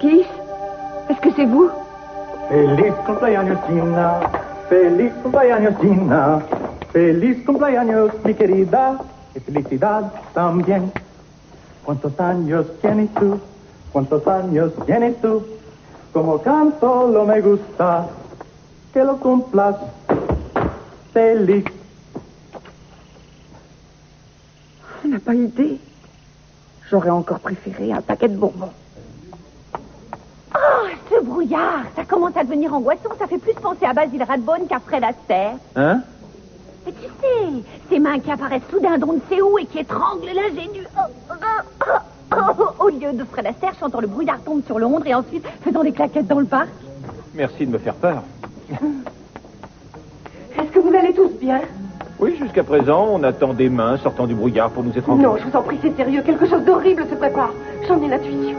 Qui? Est-ce que c'est vous? Feliz cumpleaños, Gina. Feliz cumpleaños, Gina. Feliz cumpleaños, mi querida. Y felicidad también. ¿Cuántos años tienes tú? ¿Cuántos años tienes tú? Como canto lo me gusta. Que lo cumplas feliz. On n'a pas idée. J'aurais encore préféré un paquet de bonbons. Oh, ce brouillard, ça commence à devenir angoissant. Ça fait plus penser à Basil Rathbone qu'à Fred Astaire. Hein? Mais tu sais, ces mains qui apparaissent soudain d'on ne sait où et qui étranglent l'ingénu. Au lieu de Fred Astaire chantant Le brouillard tombe sur Londres et ensuite faisant des claquettes dans le parc. Merci de me faire peur. Est-ce que vous allez tous bien? Oui, jusqu'à présent, on attend des mains sortant du brouillard pour nous étrangler. Non, je vous en prie, c'est sérieux. Quelque chose d'horrible se prépare. J'en ai l'intuition.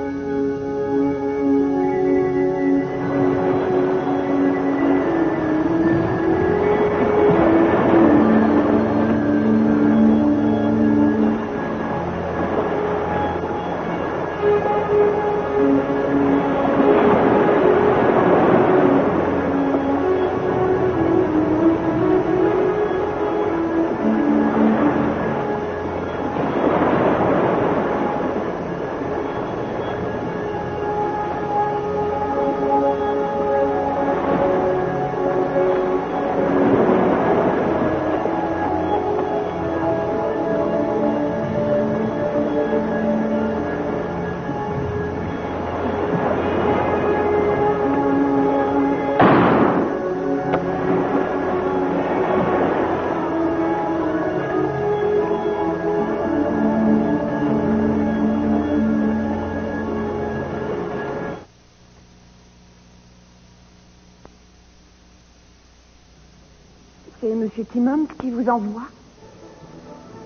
C'est Monsieur Timmons qui vous envoie.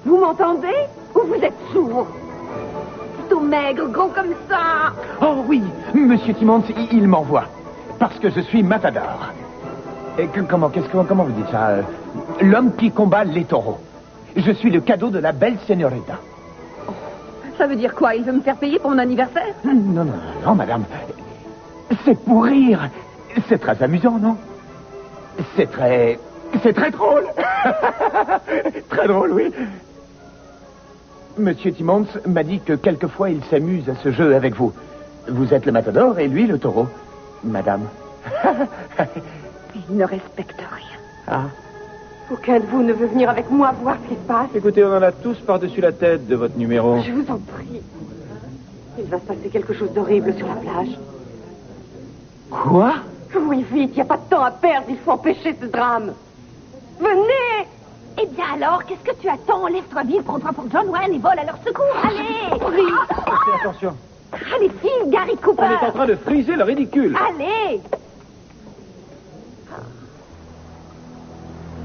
Vous m'entendez? Ou vous êtes sourd? Plutôt maigre, gros comme ça. Oh oui, Monsieur Timmons, il m'envoie. Parce que je suis matador. Et comment vous dites ça? L'homme qui combat les taureaux. Je suis le cadeau de la belle señorita. Oh, ça veut dire quoi? Il veut me faire payer pour mon anniversaire? Non, madame. C'est pour rire. C'est très amusant, non? C'est très drôle. Très drôle, oui. Monsieur Timmons m'a dit que quelquefois il s'amuse à ce jeu avec vous. Vous êtes le matador et lui le taureau, madame. Il ne respecte rien. Ah. Aucun de vous ne veut venir avec moi voir ce qui se passe. Écoutez, on en a tous par-dessus la tête de votre numéro. Je vous en prie. Il va se passer quelque chose d'horrible sur la plage. Quoi? Oui, vite, il n'y a pas de temps à perdre. Il faut empêcher ce drame. Venez! Eh bien alors, qu'est-ce que tu attends? Lève-toi vite, prends-toi pour John Wayne et vole à leur secours. Allez! Faites attention. Allez, file, Gary Cooper! On est en train de friser le ridicule. Allez!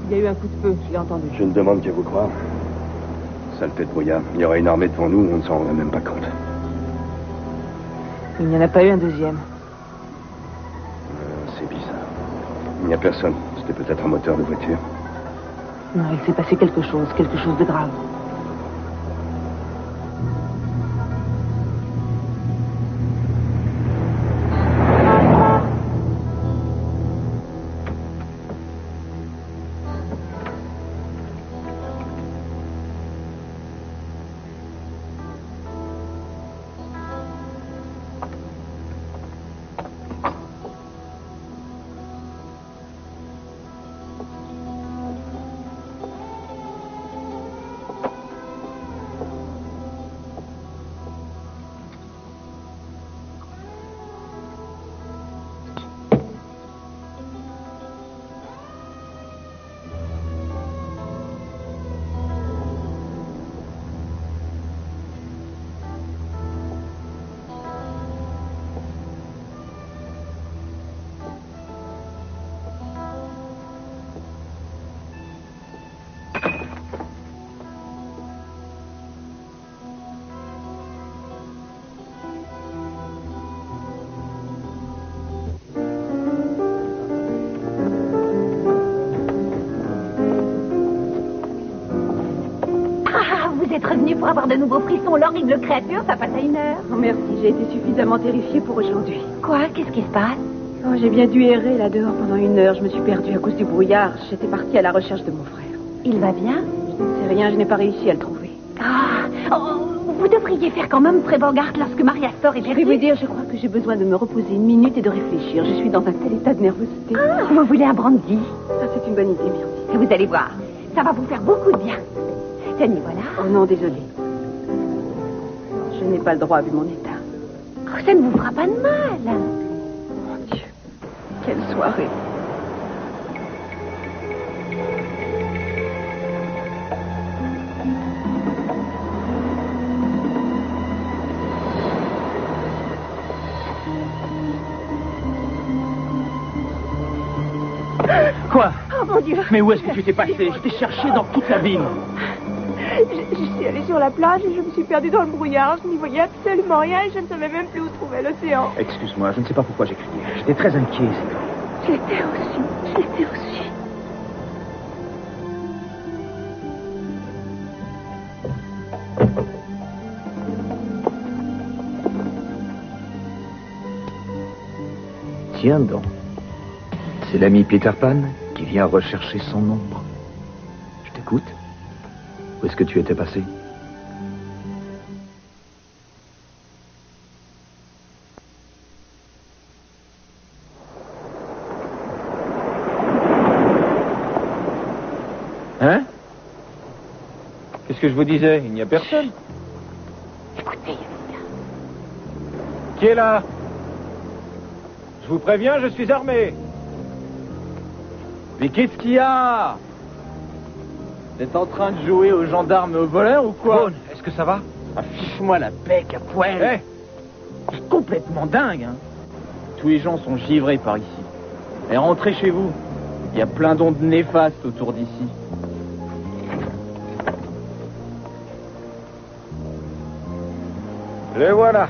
Il y a eu un coup de feu, je l'ai entendu. Je ne demande qu'à vous croire. Saleté de brouillard. Il y aurait une armée devant nous, on ne s'en rendrait même pas compte. Il n'y en a pas eu un deuxième. C'est bizarre. Il n'y a personne. C'était peut-être un moteur de voiture. Non, il s'est passé quelque chose de grave. de nouveaux frissons, l'horrible créature, ça passe à 1 heure. Oh, merci, j'ai été suffisamment terrifiée pour aujourd'hui. Quoi? Qu'est-ce qui se passe? Oh, j'ai bien dû errer là dehors pendant 1 heure. Je me suis perdue à cause du brouillard. J'étais partie à la recherche de mon frère. Il va bien? Je ne sais rien, je n'ai pas réussi à le trouver. Ah, vous devriez faire quand même pré-Bogart lorsque Maria sort et Je vais vous dire, je crois que j'ai besoin de me reposer 1 minute et de réfléchir. Je suis dans un tel état de nervosité. Ah, vous voulez un brandy? Ah, c'est une bonne idée, merci. Vous allez voir, ça va vous faire beaucoup de bien. Tenez, voilà. Oh non, désolée. Je n'ai pas le droit vu mon état. Oh, ça ne vous fera pas de mal. Mon Dieu, quelle soirée. Quoi? Oh mon Dieu. Mais où est-ce que tu t'es passé? Je t'ai cherché dans toute la ville. Je suis allée sur la plage et je me suis perdue dans le brouillard. Je n'y voyais absolument rien et je ne savais même plus où trouver l'océan. Excuse-moi, je ne sais pas pourquoi j'ai crié. J'étais très inquiet, c'est tout. Je l'étais aussi. Tiens donc. C'est l'ami Peter Pan qui vient rechercher son ombre. Je t'écoute. Où est-ce que tu étais passé? Hein? Qu'est-ce que je vous disais? Il n'y a personne. Écoutez, Qui est là? Je vous préviens, je suis armé. Mais qu'est-ce qu'il y a? Vous êtes en train de jouer aux gendarmes et aux voleurs ou quoi? Vaughn, est-ce que ça va? Affiche-moi la bec à poil. Eh, C'est complètement dingue, hein. Tous les gens sont givrés par ici. Et rentrez chez vous. Il y a plein d'ondes néfastes autour d'ici. le voilà.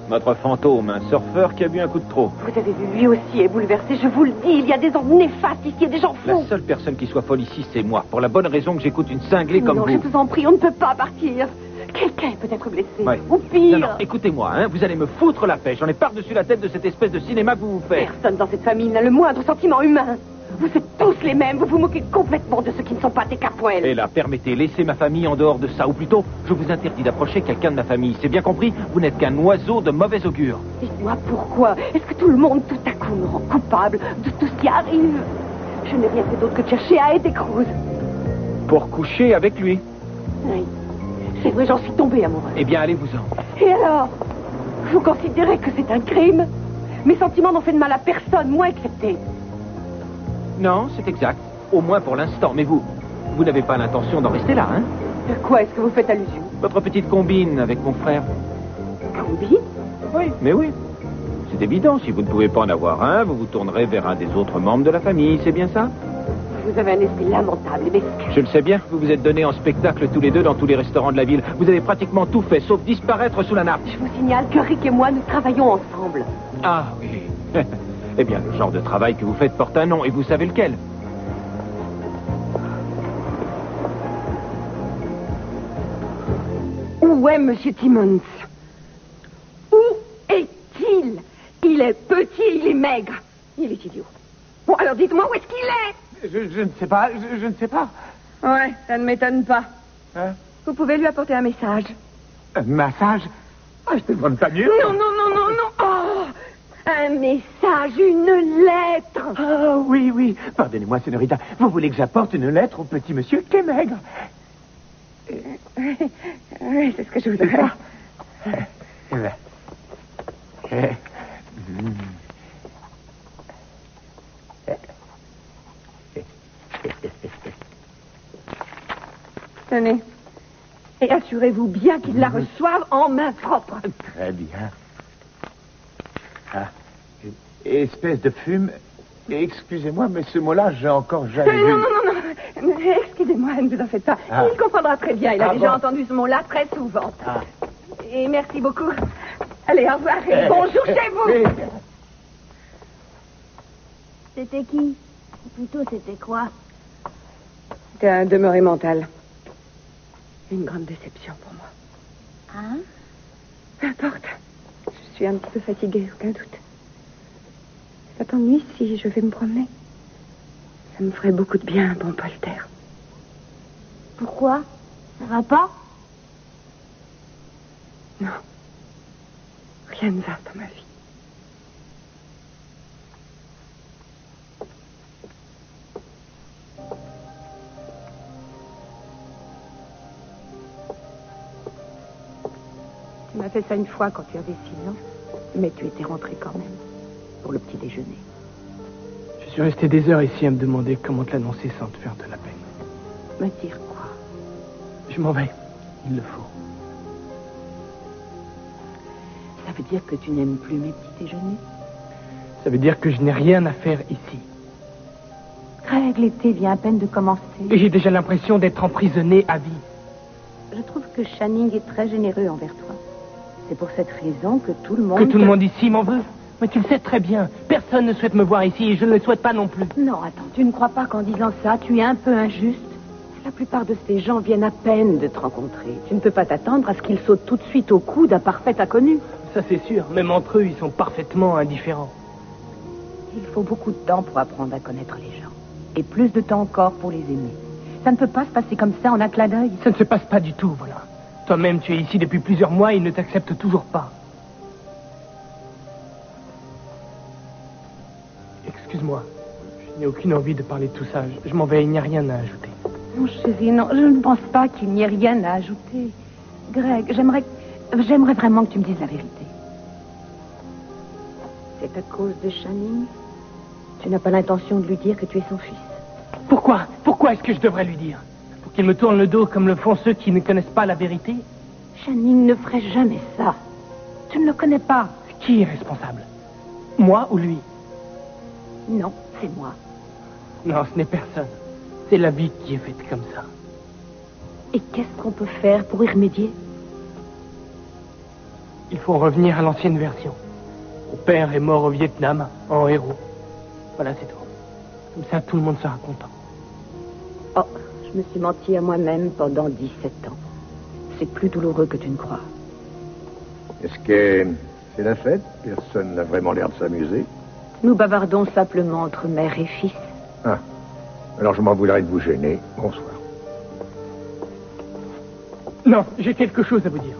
Notre fantôme, un surfeur qui a bu un coup de trop. Vous avez vu, lui aussi est bouleversé. Je vous le dis, il y a des ondes néfastes ici, il y a des gens La fous. seule personne qui soit folle ici, c'est moi. Pour la bonne raison que j'écoute une cinglée comme non, vous. je vous en prie, on ne peut pas partir. Quelqu'un est peut-être blessé. Ouais. Ou pire. Non, écoutez-moi, hein, vous allez me foutre la paix. J'en ai par-dessus la tête de cette espèce de cinéma que vous vous faites. Personne dans cette famille n'a le moindre sentiment humain. Vous êtes tous les mêmes. Vous vous moquez complètement de ceux qui ne sont pas des capoelles. Et là, permettez, laissez ma famille en dehors de ça. Ou plutôt, je vous interdis d'approcher quelqu'un de ma famille. C'est bien compris? Vous n'êtes qu'un oiseau de mauvais augure. Dites-moi pourquoi. Est-ce que tout le monde, tout à coup, me rend coupable de tout ce qui arrive? Je n'ai rien fait d'autre que de chercher à aider Cruz. Pour coucher avec lui. Oui. C'est vrai, j'en suis tombée amoureuse. Eh bien, allez-vous-en. Et alors? Vous considérez que c'est un crime? Mes sentiments n'ont fait de mal à personne, moi excepté. Non, c'est exact. Au moins pour l'instant. Mais vous n'avez pas l'intention d'en rester là, hein? De quoi est-ce que vous faites allusion? Votre petite combine avec mon frère. Combine? Oui, mais oui. C'est évident, si vous ne pouvez pas en avoir un, vous vous tournerez vers un des autres membres de la famille, c'est bien ça? Vous avez un esprit lamentable et mesquin. Je le sais bien, vous vous êtes donnés en spectacle tous les deux dans tous les restaurants de la ville. Vous avez pratiquement tout fait, sauf disparaître sous la nappe. Je vous signale que Rick et moi, nous travaillons ensemble. Ah oui. Eh bien, le genre de travail que vous faites porte un nom, et vous savez lequel? Où est Monsieur Timmons? Où est-il? Il est petit, il est maigre. Il est idiot. Bon, alors dites-moi où est-ce qu'il est? Je ne sais pas, je ne sais pas. Ouais, ça ne m'étonne pas. Hein? Vous pouvez lui apporter un message. Un massage? Ah, je te demande pas mieux. Non, non, non, non, non. Oh, un message, une lettre. Ah, oui, oui. Pardonnez-moi, señorita. Vous voulez que j'apporte une lettre au petit monsieur qui est maigre? Oui, c'est ce que je C'est voudrais. ça? Tenez. Et assurez-vous bien qu'il la reçoive en main propre. Très bien. Ah, espèce de fume. Excusez-moi, mais ce mot-là, j'ai encore jamais vu. Non, non, non, non. Excusez-moi, ne vous en faites pas. Ah. Il comprendra très bien. Il a Ah déjà bon? entendu ce mot-là très souvent. Ah. Et merci beaucoup. Allez, au revoir et bonjour chez vous. C'était qui? Ou plutôt, c'était quoi? C'était un demeuré mental. Une grande déception pour moi. Hein? Peu importe. Je suis un petit peu fatiguée, aucun doute. Ça t'ennuie si je vais me promener? Ça me ferait beaucoup de bien, un bon poltère. Pourquoi? Ça va pas? Non. Rien ne va dans ma vie. Tu m'as fait ça une fois quand tu avais 6 ans, mais tu étais rentré quand même, pour le petit déjeuner. Je suis resté des heures ici à me demander comment te l'annoncer sans te faire de la peine. Me dire quoi? Je m'en vais. Il le faut. Ça veut dire que tu n'aimes plus mes petits déjeuners? Ça veut dire que je n'ai rien à faire ici. Greg, l'été vient à peine de commencer. Et j'ai déjà l'impression d'être emprisonné à vie. Je trouve que Channing est très généreux envers toi. C'est pour cette raison que tout le monde... Que tout le monde ici m'en veut. Mais tu le sais très bien. Personne ne souhaite me voir ici et je ne le souhaite pas non plus. Non, attends, tu ne crois pas qu'en disant ça, tu es un peu injuste? La plupart de ces gens viennent à peine de te rencontrer. Tu ne peux pas t'attendre à ce qu'ils sautent tout de suite au cou d'un parfait inconnu. Ça c'est sûr. Même entre eux, ils sont parfaitement indifférents. Il faut beaucoup de temps pour apprendre à connaître les gens. Et plus de temps encore pour les aimer. Ça ne peut pas se passer comme ça en un clin d'œil. Ça ne se passe pas du tout, voilà. Toi-même, tu es ici depuis plusieurs mois et ils ne t'acceptent toujours pas. Excuse-moi. Je n'ai aucune envie de parler de tout ça. Je m'en vais, il n'y a rien à ajouter. Mon chéri, non, je ne pense pas qu'il n'y ait rien à ajouter. Greg, j'aimerais vraiment que tu me dises la vérité. C'est à cause de Channing? Tu n'as pas l'intention de lui dire que tu es son fils? Pourquoi? Pourquoi est-ce que je devrais lui dire? Pour qu'il me tourne le dos comme le font ceux qui ne connaissent pas la vérité? Channing ne ferait jamais ça. Tu ne le connais pas. Qui est responsable? Moi ou lui? Non, c'est moi. Non, ce n'est personne. C'est la vie qui est faite comme ça. Et qu'est-ce qu'on peut faire pour y remédier? Il faut revenir à l'ancienne version. Mon père est mort au Vietnam, en héros. Voilà, c'est tout. Comme ça, tout le monde sera content. Oh, je me suis menti à moi-même pendant 17 ans. C'est plus douloureux que tu ne crois. Est-ce que c'est la fête? Personne n'a vraiment l'air de s'amuser. Nous bavardons simplement entre mère et fils. Ah, alors je m'en voudrais de vous gêner. Bonsoir. Non, j'ai quelque chose à vous dire.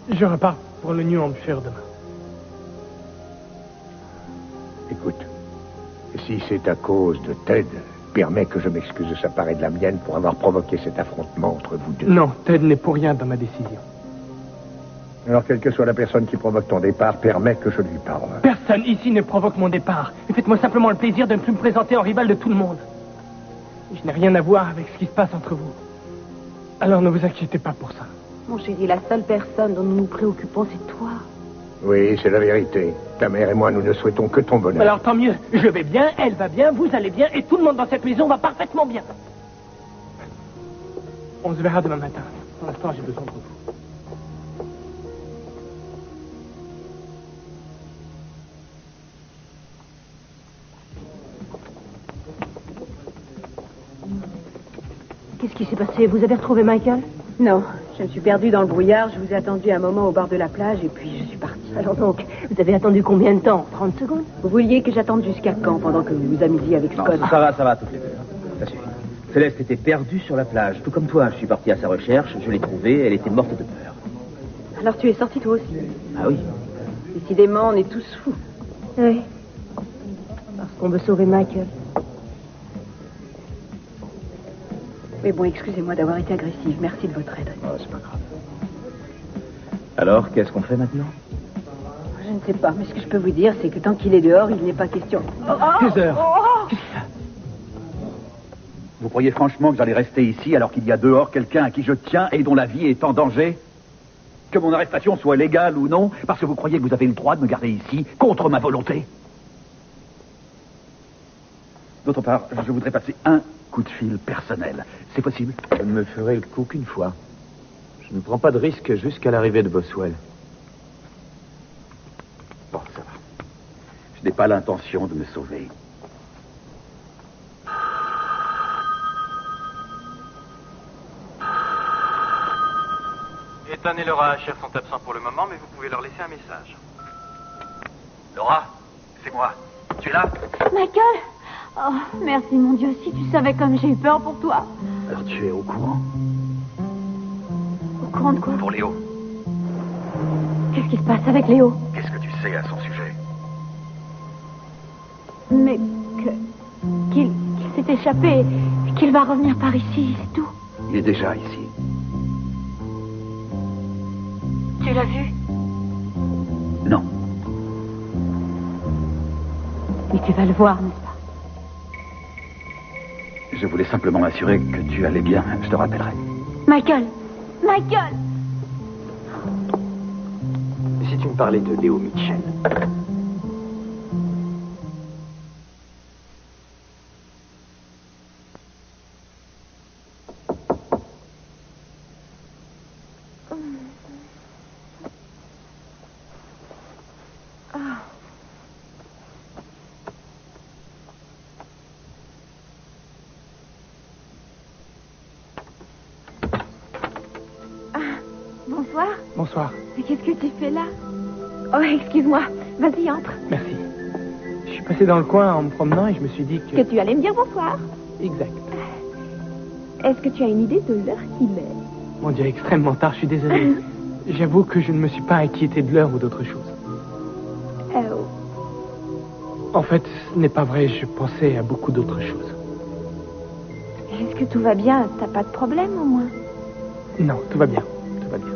Je repars pour le New Hampshire demain. Écoute, si c'est à cause de Ted, permets que je m'excuse de sa part et de la mienne pour avoir provoqué cet affrontement entre vous deux. Non, Ted n'est pour rien dans ma décision. Alors, quelle que soit la personne qui provoque ton départ, permets que je lui parle. Personne ici ne provoque mon départ. Et faites-moi simplement le plaisir de ne plus me présenter en rival de tout le monde. Je n'ai rien à voir avec ce qui se passe entre vous. Alors ne vous inquiétez pas pour ça. Mon chéri, la seule personne dont nous nous préoccupons, c'est toi. Oui, c'est la vérité. Ta mère et moi, nous ne souhaitons que ton bonheur. Alors tant mieux. Je vais bien, elle va bien, vous allez bien, et tout le monde dans cette maison va parfaitement bien. On se verra demain matin. Pour l'instant, j'ai besoin de vous. Qu'est-ce qui s'est passé? Vous avez retrouvé Michael? Non, je me suis perdue dans le brouillard. Je vous ai attendu un moment au bord de la plage et puis je suis partie. Alors donc, vous avez attendu combien de temps? 30 secondes? Vous vouliez que j'attende jusqu'à quand pendant que vous vous amusiez avec Non, Scott? ça va, toutes les deux. Ça suffit. Céleste était perdue sur la plage, tout comme toi. Je suis parti à sa recherche, je l'ai trouvée, elle était morte de peur. Alors tu es sorti toi aussi? Ah oui. Décidément, on est tous fous. Oui. Parce qu'on veut sauver Michael. Mais bon, excusez-moi d'avoir été agressive. Merci de votre aide. Oh, c'est pas grave. Alors, qu'est-ce qu'on fait maintenant? Je ne sais pas, mais ce que je peux vous dire, c'est que tant qu'il est dehors, il n'est pas question. Deux heures. Vous croyez franchement que j'allais rester ici alors qu'il y a dehors quelqu'un à qui je tiens et dont la vie est en danger? Que mon arrestation soit légale ou non, parce que vous croyez que vous avez le droit de me garder ici, contre ma volonté? D'autre part, je voudrais passer un coup de fil personnel. C'est possible? Je ne me ferai le coup qu'une fois. Je ne prends pas de risque jusqu'à l'arrivée de Boswell. Bon, ça va. Je n'ai pas l'intention de me sauver. Ethan et Laura, chef, sont absents pour le moment, mais vous pouvez leur laisser un message. Laura, c'est moi. Tu es là? Michael! Oh, merci mon Dieu, si tu savais comme j'ai eu peur pour toi. Alors tu es au courant? Au courant de quoi? Pour Léo. Qu'est-ce qui se passe avec Léo? Qu'est-ce que tu sais à son sujet? Mais qu'il s'est échappé, qu'il va revenir par ici, c'est tout. Il est déjà ici. Tu l'as vu? Non. Mais tu vas le voir, n'est-ce pas? Je voulais simplement m'assurer que tu allais bien. Je te rappellerai. Michael! Michael! Si tu me parlais de Léo Mitchell. Bonsoir. Bonsoir. Mais qu'est-ce que tu fais là? Oh, excuse-moi. Vas-y, entre. Merci. Je suis passé dans le coin en me promenant et je me suis dit que... Que tu allais me dire bonsoir. Exact. Est-ce que tu as une idée de l'heure qu'il est? Mon Dieu, extrêmement tard, je suis désolé. J'avoue que je ne me suis pas inquiété de l'heure ou d'autre chose. En fait, ce n'est pas vrai, je pensais à beaucoup d'autres choses. Est-ce que tout va bien? T'as pas de problème au moins? Non, tout va bien. Tout va bien.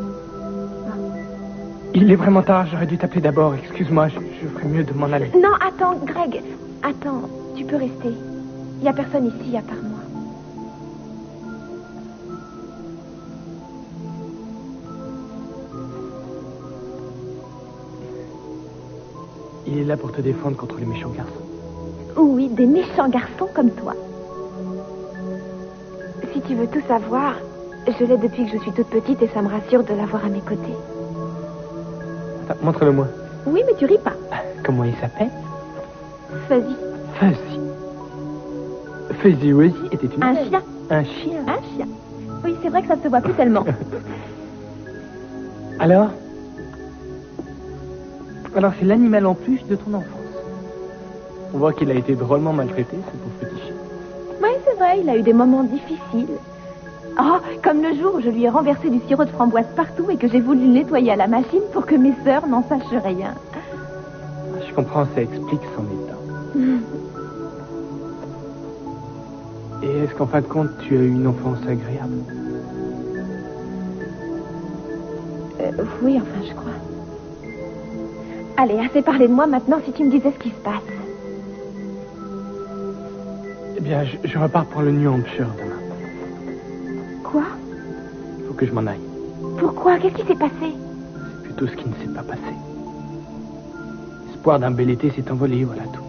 Il est vraiment tard, j'aurais dû t'appeler d'abord. Excuse-moi, je ferais mieux de m'en aller. Non, attends, Greg. Attends, tu peux rester. Il n'y a personne ici à part moi. Il est là pour te défendre contre les méchants garçons. Oui, des méchants garçons comme toi. Si tu veux tout savoir, je l'ai depuis que je suis toute petite et ça me rassure de l'avoir à mes côtés. Attends, montre-le-moi. Oui, mais tu ris pas. Comment il s'appelle? Fuzzy. Fuzzy. Fuzzy Wuzzy était une... Un chien. Un chien? Un chien. Oui, c'est vrai que ça se voit plus tellement. Alors, c'est l'animal en plus de ton enfance. On voit qu'il a été drôlement maltraité, ce pauvre petit chien. Oui, c'est vrai, il a eu des moments difficiles. Oh, comme le jour où je lui ai renversé du sirop de framboise partout et que j'ai voulu le nettoyer à la machine pour que mes sœurs n'en sachent rien. Je comprends, ça explique son état. Et est-ce qu'en fin de compte, tu as eu une enfance agréable? Oui, enfin, je crois. Allez, assez parlé de moi maintenant, si tu me disais ce qui se passe. Eh bien, je repars pour le New Hampshire demain. Quoi? Il faut que je m'en aille. Pourquoi? Qu'est-ce qui s'est passé? C'est plutôt ce qui ne s'est pas passé. L'espoir d'un bel été s'est envolé, voilà tout.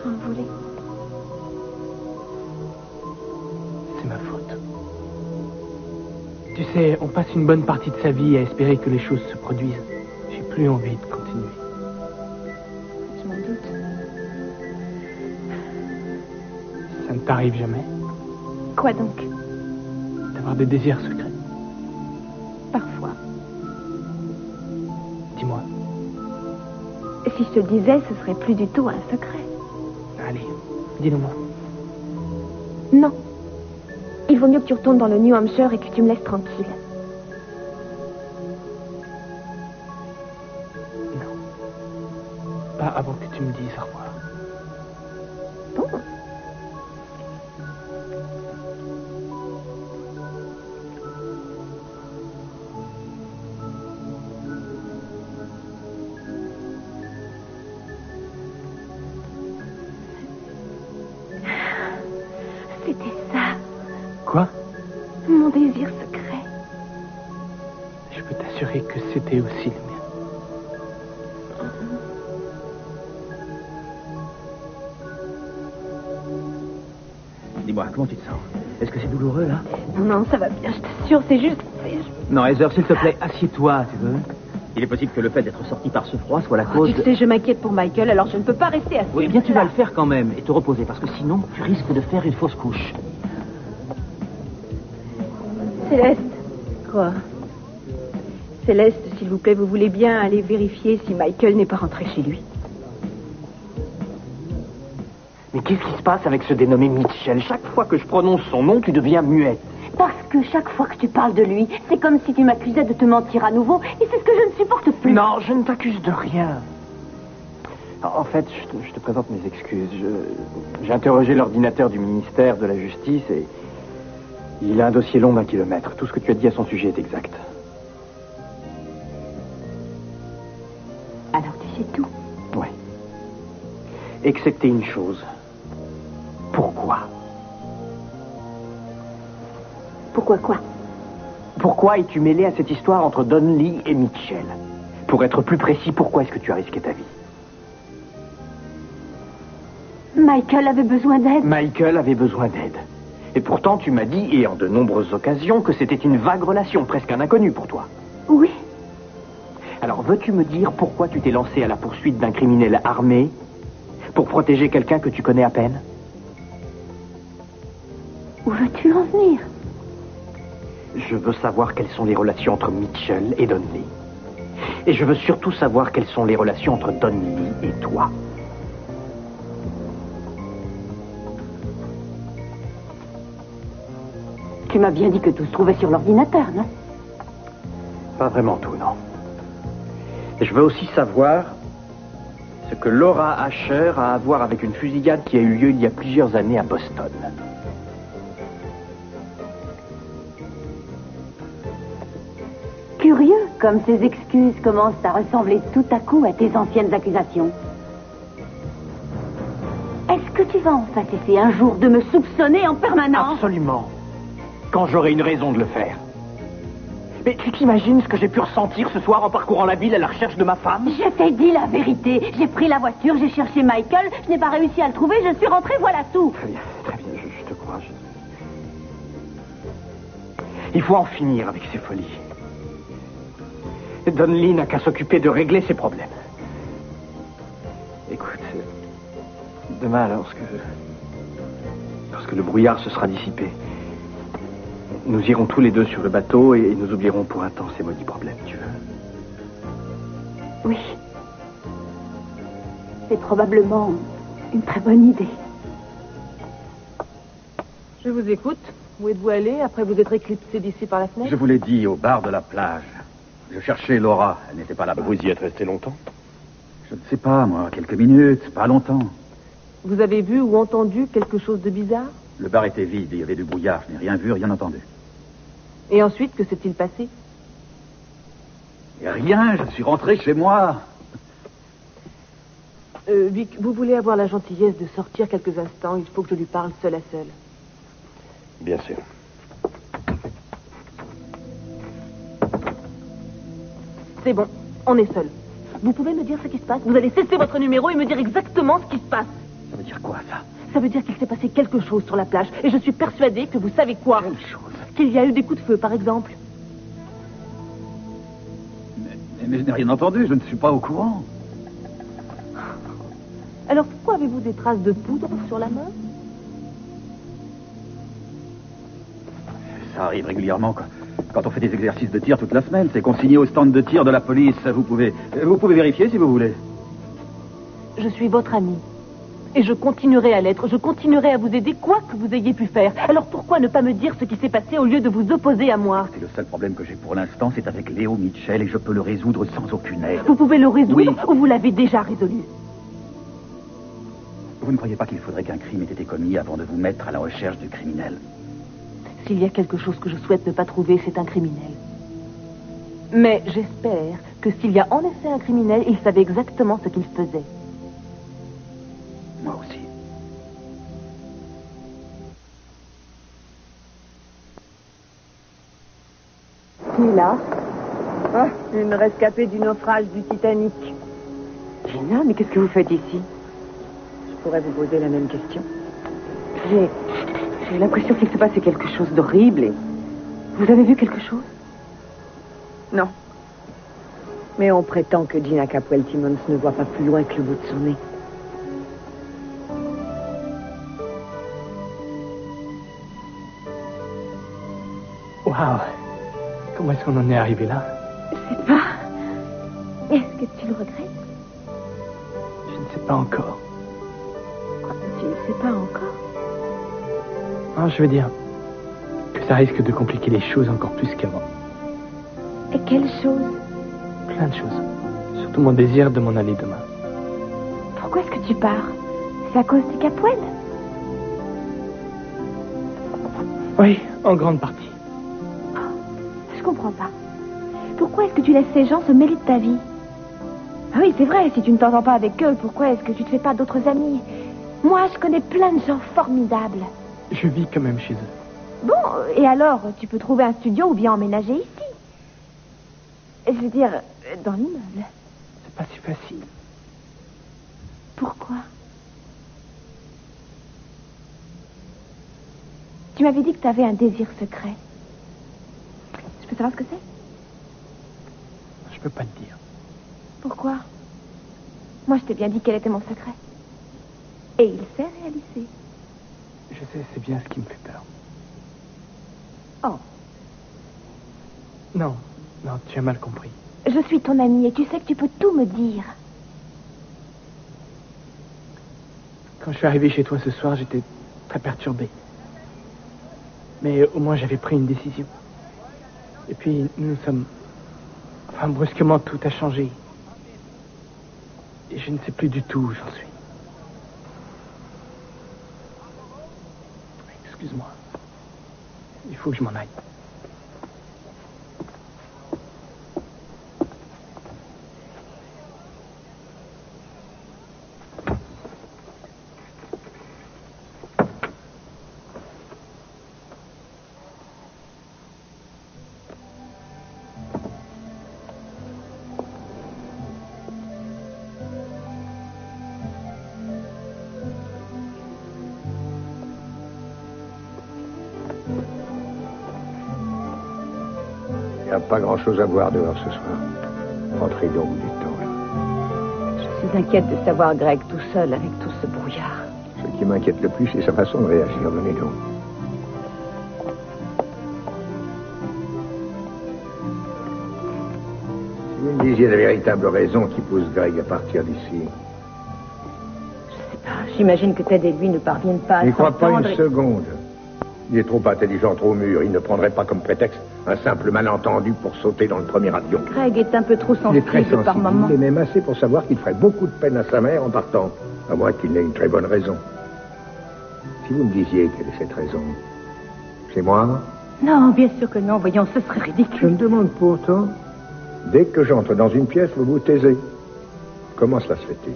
Envolé? C'est ma faute. Tu sais, on passe une bonne partie de sa vie à espérer que les choses se produisent. J'ai plus envie de continuer. Je m'en doute. Ça ne t'arrive jamais? Quoi donc? D'avoir des désirs secrets? Parfois. Dis-moi. Si je te le disais, ce serait plus du tout un secret. Allez, dis-le-moi. Non. Il vaut mieux que tu retournes dans le New Hampshire et que tu me laisses tranquille. Non. Pas avant que tu me dises au revoir. Bon. C'était ça. Quoi? Mon désir secret. Je peux t'assurer que c'était aussi le mien. Dis-moi, comment tu te sens? Est-ce que c'est douloureux, là? Non, ça va bien, je t'assure, c'est juste... Non, Heather, s'il te plaît, assieds-toi, tu veux? Il est possible que le fait d'être sorti par ce froid soit la cause... Tu sais, je m'inquiète pour Michael, alors je ne peux pas rester assis. Oui, bien, tu vas le faire quand même, et te reposer, parce que sinon, tu risques de faire une fausse couche. Céleste, Quoi? Céleste, s'il vous plaît, vous voulez bien aller vérifier si Michael n'est pas rentré chez lui? Mais qu'est-ce qui se passe avec ce dénommé Mitchell? Chaque fois que je prononce son nom, tu deviens muette. Parce que chaque fois que tu parles de lui, c'est comme si tu m'accusais de te mentir à nouveau, et c'est ce que je ne supporte plus. Non, je ne t'accuse de rien. En fait, je te présente mes excuses. J'ai interrogé l'ordinateur du ministère de la Justice et il a un dossier long d'1 kilomètre. Tout ce que tu as dit à son sujet est exact. Alors tu sais tout? Oui. Excepté une chose. Pourquoi? Pourquoi quoi? Pourquoi es-tu mêlé à cette histoire entre Donnelly et Mitchell? Pour être plus précis, pourquoi est-ce que tu as risqué ta vie? Michael avait besoin d'aide. Michael avait besoin d'aide. Et pourtant, tu m'as dit, et en de nombreuses occasions, que c'était une vague relation, presque un inconnu pour toi. Oui. Alors, veux-tu me dire pourquoi tu t'es lancé à la poursuite d'un criminel armé pour protéger quelqu'un que tu connais à peine? Où veux-tu en venir? Je veux savoir quelles sont les relations entre Mitchell et Donnelly. Et je veux surtout savoir quelles sont les relations entre Donnelly et toi. Tu m'as bien dit que tout se trouvait sur l'ordinateur, non? Pas vraiment tout, non. Et je veux aussi savoir ce que Laura Asher a à voir avec une fusillade qui a eu lieu il y a plusieurs années à Boston. Curieux, comme ces excuses commencent à ressembler tout à coup à tes anciennes accusations. Est-ce que tu vas enfin cesser un jour de me soupçonner en permanence? Absolument. Quand j'aurai une raison de le faire. Mais tu t'imagines ce que j'ai pu ressentir ce soir en parcourant la ville à la recherche de ma femme? Je t'ai dit la vérité. J'ai pris la voiture, j'ai cherché Michael, je n'ai pas réussi à le trouver, je suis rentrée, voilà tout. Très bien, je te crois. Il faut en finir avec ces folies. Donnelly n'a qu'à s'occuper de régler ses problèmes. Écoute, demain, lorsque le brouillard se sera dissipé, nous irons tous les deux sur le bateau et nous oublierons pour un temps ces maudits problèmes, tu veux? Oui. C'est probablement une très bonne idée. Je vous écoute. Où êtes-vous allé après vous être éclipsé d'ici par la fenêtre? Je vous l'ai dit, au bar de la plage. Je cherchais Laura, elle n'était pas là-bas. Vous y êtes resté longtemps? Je ne sais pas, moi, quelques minutes, pas longtemps. Vous avez vu ou entendu quelque chose de bizarre? Le bar était vide, il y avait du brouillard, je n'ai rien vu, rien entendu. Et ensuite, que s'est-il passé? Et rien, je suis rentré chez moi. Vic, vous voulez avoir la gentillesse de sortir quelques instants? Il faut que je lui parle seul à seul. Bien sûr. C'est bon, on est seul. Vous pouvez me dire ce qui se passe? Vous allez cesser votre numéro et me dire exactement ce qui se passe. Ça veut dire quoi, ça? Ça veut dire qu'il s'est passé quelque chose sur la plage. Et je suis persuadée que vous savez quoi. Quelle chose? Qu'il y a eu des coups de feu, par exemple. Mais je n'ai rien entendu, je ne suis pas au courant. Alors pourquoi avez-vous des traces de poudre sur la main? Ça arrive régulièrement, quand on fait des exercices de tir toute la semaine. C'est consigné au stand de tir de la police. Vous pouvez vérifier si vous voulez. Je suis votre amie. Et je continuerai à l'être. Je continuerai à vous aider, quoi que vous ayez pu faire. Alors pourquoi ne pas me dire ce qui s'est passé au lieu de vous opposer à moi? C'est le seul problème que j'ai pour l'instant, c'est avec Léo Mitchell, et je peux le résoudre sans aucune aide. Vous pouvez le résoudre, oui. Ou vous l'avez déjà résolu? Vous ne croyez pas qu'il faudrait qu'un crime ait été commis avant de vous mettre à la recherche du criminel? S'il y a quelque chose que je souhaite ne pas trouver, c'est un criminel. Mais j'espère que s'il y a en effet un criminel, il savait exactement ce qu'il faisait. Moi aussi. Qui est là? Ah, une rescapée du naufrage du Titanic. Gina, mais qu'est-ce que vous faites ici? Je pourrais vous poser la même question. J'ai l'impression qu'il se passait quelque chose d'horrible et... Vous avez vu quelque chose? Non. Mais on prétend que Gina Capwell-Timmons ne voit pas plus loin que le bout de son nez. Waouh! Comment qu'on en est arrivé là? Je sais pas. Est-ce que tu le regrettes? Je ne sais pas encore. Tu ne sais pas encore? Non, je veux dire que ça risque de compliquer les choses encore plus qu'avant. Et quelle chose? Plein de choses. Surtout mon désir de m'en aller demain. Pourquoi est-ce que tu pars? C'est à cause du Capwell? Oui, en grande partie. Je comprends pas. Pourquoi est-ce que tu laisses ces gens se mêler de ta vie? Ah oui, c'est vrai, si tu ne t'entends pas avec eux, pourquoi est-ce que tu ne te fais pas d'autres amis? Moi, je connais plein de gens formidables. Je vis quand même chez eux. Bon, et alors, tu peux trouver un studio ou bien emménager ici. Je veux dire, dans l'immeuble. C'est pas si facile. Pourquoi? Tu m'avais dit que tu avais un désir secret. Je peux savoir ce que c'est? Je peux pas te dire. Pourquoi? Moi, je t'ai bien dit quel était mon secret. Et il s'est réalisé. Je sais, c'est bien ce qui me fait peur. Oh. Non, tu as mal compris. Je suis ton amie et tu sais que tu peux tout me dire. Quand je suis arrivé chez toi ce soir, j'étais très perturbé. Mais au moins, j'avais pris une décision. Et puis, nous sommes... Enfin, brusquement, tout a changé. Et je ne sais plus du tout où j'en suis. Excuse-moi. Il faut que je m'en aille. Il n'y a pas grand-chose à voir dehors ce soir. Rentrez donc du temps. Je suis inquiète de savoir Greg tout seul avec tout ce brouillard. Ce qui m'inquiète le plus, c'est sa façon de réagir. Donnez donc. Si vous me disiez la véritable raison qui pousse Greg à partir d'ici. J'imagine que Ted et lui ne parviennent pas à N'y crois pas s'entendre une seconde. Il est trop intelligent, trop mûr. Il ne prendrait pas comme prétexte un simple malentendu pour sauter dans le premier avion. Greg est un peu trop Il est très sensible par sensible. moment. Il est même assez pour savoir qu'il ferait beaucoup de peine à sa mère en partant. À moins qu'il n'ait une très bonne raison. Si vous me disiez quelle est cette raison, c'est moi. Non, bien sûr que non. Voyons, ce serait Je ridicule. me demande pourtant. Dès que j'entre dans une pièce, vous vous taisez. Comment cela se fait-il?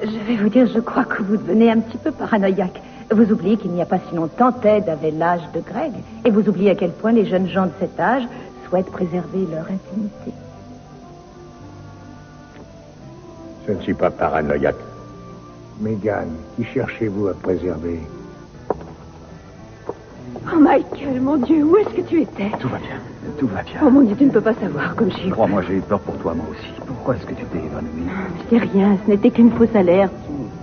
Je vais vous dire, je crois que vous devenez un petit peu paranoïaque. Vous oubliez qu'il n'y a pas si longtemps, Ted avait l'âge de Greg. Et vous oubliez à quel point les jeunes gens de cet âge souhaitent préserver leur intimité. Je ne suis pas paranoïaque. Megan, qui cherchez-vous à préserver? Oh, Michael, mon Dieu, où est-ce que tu étais? Tout va bien. Tout va bien. Oh, mon Dieu, tu ne peux pas savoir comme j'ai eu. Crois-moi, j'ai eu peur pour toi, moi aussi. Pourquoi est-ce que tu t'es évanoui? C'est rien, ce n'était qu'une fausse alerte,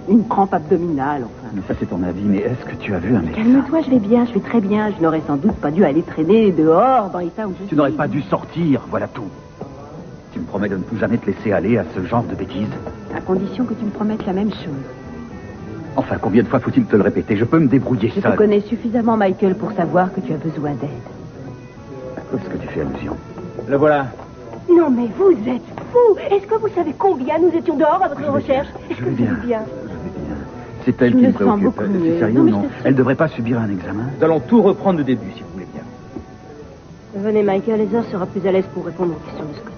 une crampe abdominale, enfin. Mais ça, c'est ton avis. Mais est-ce que tu as vu un médecin? Calme-toi, je vais bien, je vais très bien. Je n'aurais sans doute pas dû aller traîner dehors dans l'état où je suis. Tu n'aurais pas dû sortir, voilà tout. Tu me promets de ne plus jamais te laisser aller à ce genre de bêtises? À condition que tu me promettes la même chose. Enfin, combien de fois faut-il te le répéter? Je peux me débrouiller Je seul. te connais suffisamment, Michael, pour savoir que tu as besoin d'aide. À quoi est-ce que tu fais allusion? Le voilà. Non, mais vous êtes fou. Est-ce que vous savez combien nous étions dehors à votre recherche? Est-ce Je que vais vous bien. allez bien? C'est elle Je qui me me sens préoccupe. beaucoup mieux. C'est sérieux Non, ou mais non? je t'assure. Elle devrait pas subir un examen? Nous allons tout reprendre du début, si vous voulez bien. Venez, Michael, Heather sera plus à l'aise pour répondre aux questions de Scott.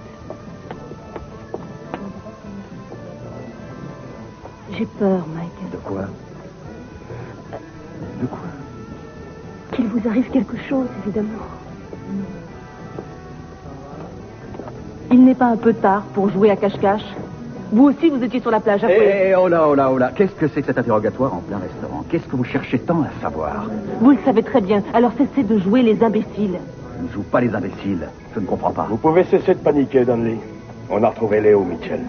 J'ai peur, Michael. De quoi? De quoi? Qu'il vous arrive quelque chose, évidemment. Il n'est pas un peu tard pour jouer à cache-cache? Vous aussi, vous étiez sur la plage, après. Oh là, oh là, oh là. Qu'est-ce que c'est que cet interrogatoire en plein restaurant? Qu'est-ce que vous cherchez tant à savoir? Vous le savez très bien, alors cessez de jouer les imbéciles. Je ne joue pas les imbéciles. Je ne comprends pas. Vous pouvez cesser de paniquer, Donnelly. On a retrouvé Léo Mitchell.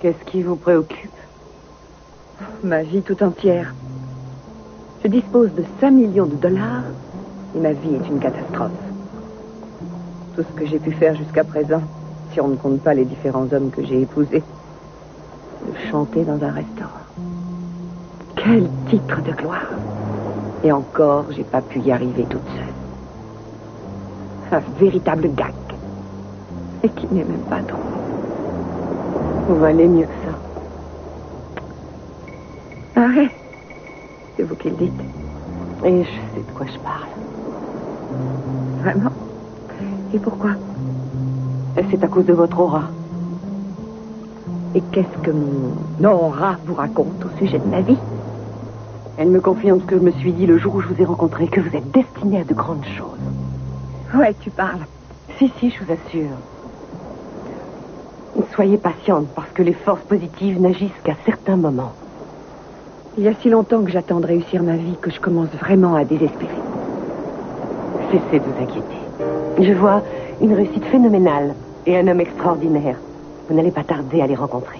Qu'est-ce qui vous préoccupe? Ma vie tout entière. Je dispose de 5 millions de dollars et ma vie est une catastrophe. Tout ce que j'ai pu faire jusqu'à présent, si on ne compte pas les différents hommes que j'ai épousés, c'est de chanter dans un restaurant. Quel titre de gloire! Et encore, j'ai pas pu y arriver toute seule. Un véritable gag. Et qui n'est même pas drôle. Vous valez mieux que ça. Arrête. C'est vous qui le dites. Et je sais de quoi je parle. Vraiment? Et pourquoi? C'est à cause de votre aura. Et qu'est-ce que mon aura vous raconte au sujet de ma vie? Elle me confirme ce que je me suis dit le jour où je vous ai rencontré, que vous êtes destiné à de grandes choses. Ouais, tu parles. Si, je vous assure. Soyez patiente, parce que les forces positives n'agissent qu'à certains moments. Il y a si longtemps que j'attends de réussir ma vie que je commence vraiment à désespérer. Cessez de vous inquiéter. Je vois une réussite phénoménale et un homme extraordinaire. Vous n'allez pas tarder à les rencontrer.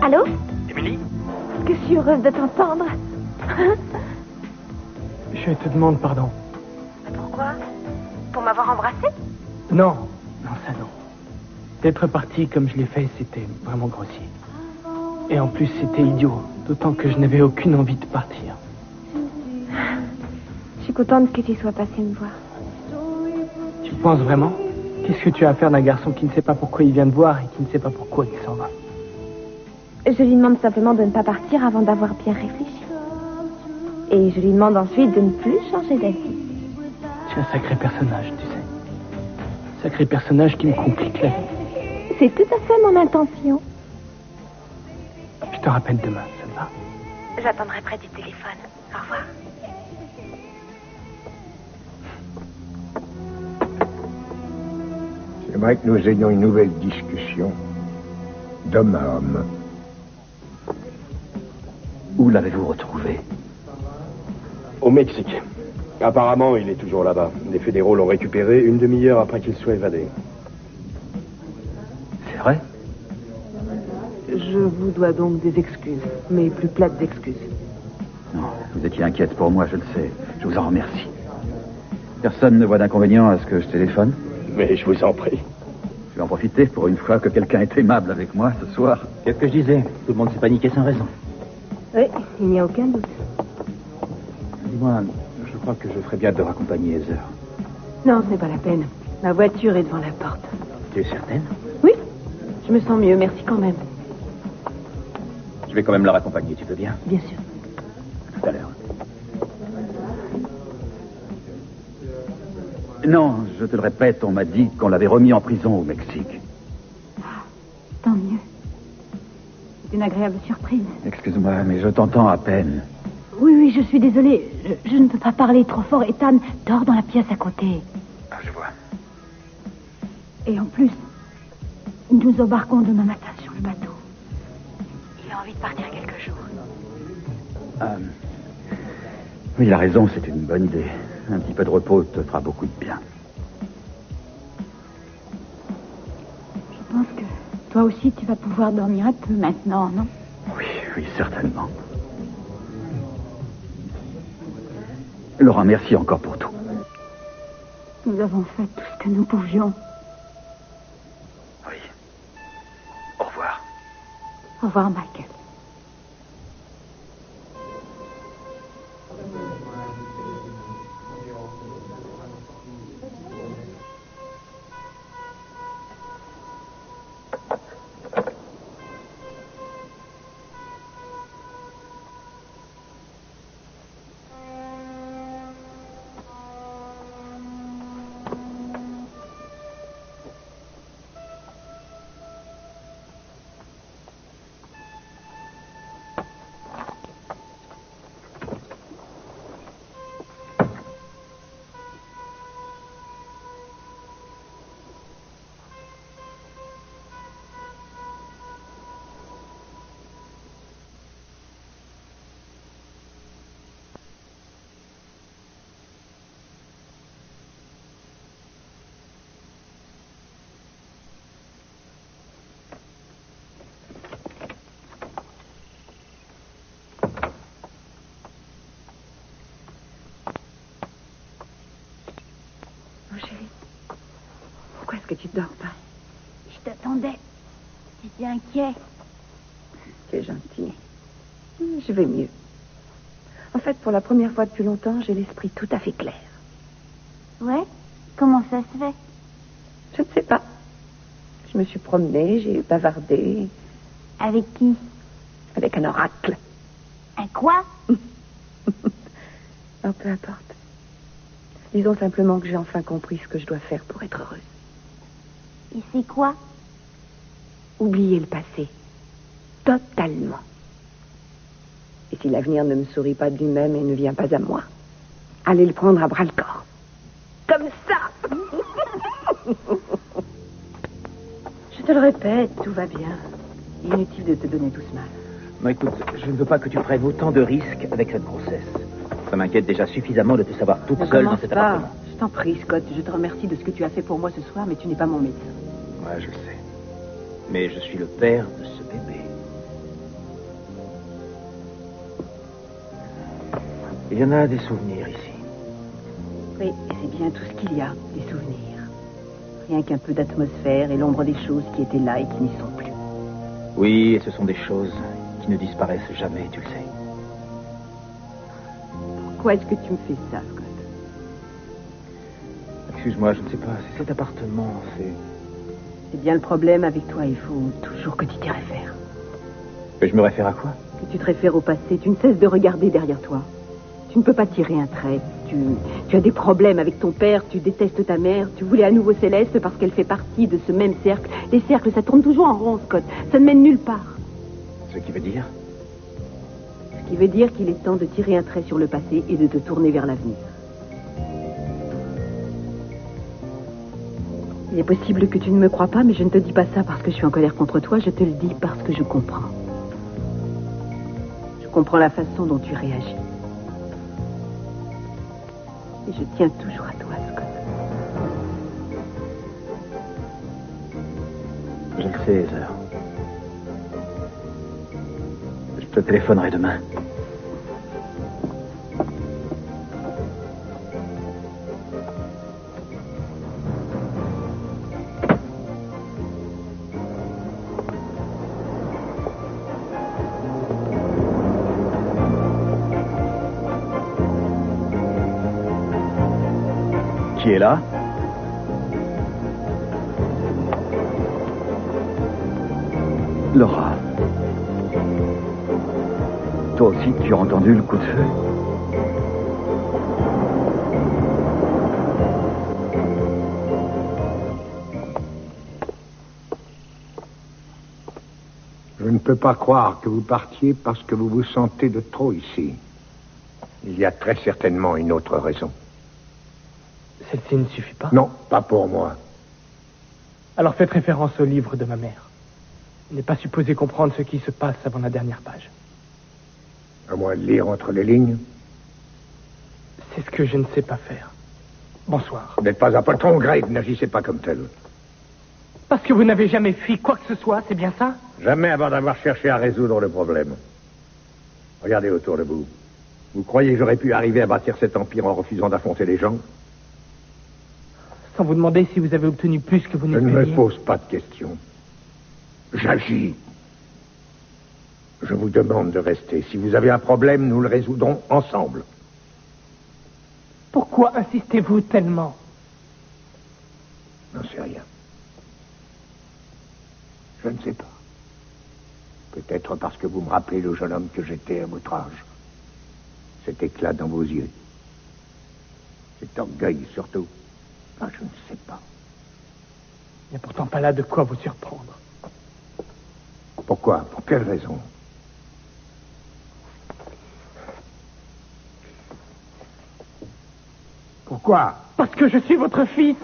Allô? Émilie? Que je suis heureuse de t'entendre. Je te demande pardon. Pourquoi? Pour m'avoir embrassé? Non, ça non. D'être parti comme je l'ai fait, c'était vraiment grossier. Et en plus, c'était idiot. D'autant que je n'avais aucune envie de partir. Je suis contente que tu sois passé me voir. Tu penses vraiment? Qu'est-ce que tu as à faire d'un garçon qui ne sait pas pourquoi il vient te voir et qui ne sait pas pourquoi il s'en va? Je lui demande simplement de ne pas partir avant d'avoir bien réfléchi. Et je lui demande ensuite de ne plus changer d'avis. Tu es un sacré personnage, tu sais. Sacré personnage qui me complique la vie. C'est tout à fait mon intention. Je te rappelle demain, ça te va? J'attendrai près du téléphone. Au revoir. J'aimerais que nous ayons une nouvelle discussion d'homme à homme. Où l'avez-vous retrouvé? Au Mexique. Apparemment, il est toujours là-bas. Les fédéraux l'ont récupéré une demi-heure après qu'il soit évadé. C'est vrai? Je vous dois donc des excuses, mais plus plates excuses. Non, vous étiez inquiète pour moi, je le sais. Je vous en remercie. Personne ne voit d'inconvénient à ce que je téléphone? Mais je vous en prie. Je vais en profiter pour une fois que quelqu'un est aimable avec moi ce soir. Qu'est-ce que je disais? Tout le monde s'est paniqué sans raison. Oui, il n'y a aucun doute. Dis-moi, je crois que je ferais bien de te raccompagner, Heather. Non, ce n'est pas la peine. Ma voiture est devant la porte. Tu es certaine? Oui, je me sens mieux, merci quand même. Je vais quand même la raccompagner, tu veux bien? Bien sûr. À tout à l'heure. Non, je te le répète, on m'a dit qu'on l'avait remis en prison au Mexique. Tant mieux. C'est une agréable surprise. Excuse-moi, mais je t'entends à peine. Oui, je suis désolée. Je ne peux pas parler trop fort. Ethan dort dans la pièce à côté. Ah, je vois. Et en plus, nous embarquons demain matin sur le bateau. Il a envie de partir quelques jours. Oui, il a raison, c'est une bonne idée. Un petit peu de repos te fera beaucoup de bien. Je pense que toi aussi, tu vas pouvoir dormir un peu maintenant, non? Oui, certainement. Laurent, merci encore pour tout. Nous avons fait tout ce que nous pouvions. Oui. Au revoir. Au revoir, Michael. que tu dors pas. Je t'attendais. J'étais inquiet. Tu es gentil. Je vais mieux. En fait, pour la première fois depuis longtemps, j'ai l'esprit tout à fait clair. Ouais? Comment ça se fait? Je ne sais pas. Je me suis promenée, j'ai bavardé. Avec qui? Avec un oracle. Un quoi? Oh, peu importe. Disons simplement que j'ai enfin compris ce que je dois faire pour être heureuse. Et c'est quoi? Oublier le passé. Totalement. Et si l'avenir ne me sourit pas de lui-même et ne vient pas à moi, allez le prendre à bras-le-corps. Comme ça. Je te le répète, tout va bien. Inutile de te donner tout ce mal. Non, écoute, je ne veux pas que tu prennes autant de risques avec cette grossesse. Ça m'inquiète déjà suffisamment de te savoir toute seule dans cet appartement. Je t'en prie, Scott. Je te remercie de ce que tu as fait pour moi ce soir, mais tu n'es pas mon médecin. Ouais, je le sais. Mais je suis le père de ce bébé. Il y en a des souvenirs ici. Oui, et c'est bien tout ce qu'il y a, des souvenirs. Rien qu'un peu d'atmosphère et l'ombre des choses qui étaient là et qui n'y sont plus. Oui, et ce sont des choses qui ne disparaissent jamais, tu le sais. Pourquoi est-ce que tu me fais ça, Scott? Excuse-moi, je ne sais pas, c'est cet appartement, C'est bien le problème avec toi, il faut toujours que tu t'y réfères. Que je me réfère à quoi? Que tu te réfères au passé, tu ne cesses de regarder derrière toi. Tu ne peux pas tirer un trait. Tu as des problèmes avec ton père, tu détestes ta mère, tu voulais à nouveau Céleste parce qu'elle fait partie de ce même cercle. Les cercles, ça tourne toujours en rond, Scott. Ça ne mène nulle part. Ce qui veut dire? Ce qui veut dire qu'il est temps de tirer un trait sur le passé et de te tourner vers l'avenir. Il est possible que tu ne me crois pas, mais je ne te dis pas ça parce que je suis en colère contre toi, je te le dis parce que je comprends. Je comprends la façon dont tu réagis. Et je tiens toujours à toi, Scott. Je le sais, Heather. Je te téléphonerai demain. Qui est là? Laura. Toi aussi, tu as entendu le coup de feu? Je ne peux pas croire que vous partiez parce que vous vous sentez de trop ici. Il y a très certainement une autre raison. Celle-ci ne suffit pas? Non, pas pour moi. Alors faites référence au livre de ma mère. On n'est pas supposé comprendre ce qui se passe avant la dernière page. À moins de lire entre les lignes. C'est ce que je ne sais pas faire. Bonsoir. Vous n'êtes pas un patron, Greg, n'agissez pas comme tel. Parce que vous n'avez jamais fui quoi que ce soit, c'est bien ça? Jamais avant d'avoir cherché à résoudre le problème. Regardez autour de vous. Vous croyez que j'aurais pu arriver à bâtir cet empire en refusant d'affronter les gens? Sans vous demander si vous avez obtenu plus que vous Je n'espériez. ne me pose pas de questions. J'agis. Je vous demande de rester. Si vous avez un problème, nous le résoudrons ensemble. Pourquoi insistez-vous tellement? J'en sais rien. Je ne sais pas. Peut-être parce que vous me rappelez le jeune homme que j'étais à votre âge. Cet éclat dans vos yeux. Cet orgueil surtout. Ah, je ne sais pas. Il n'y a pourtant pas là de quoi vous surprendre. Pourquoi? Pour quelle raison? Pourquoi? Parce que je suis votre fils.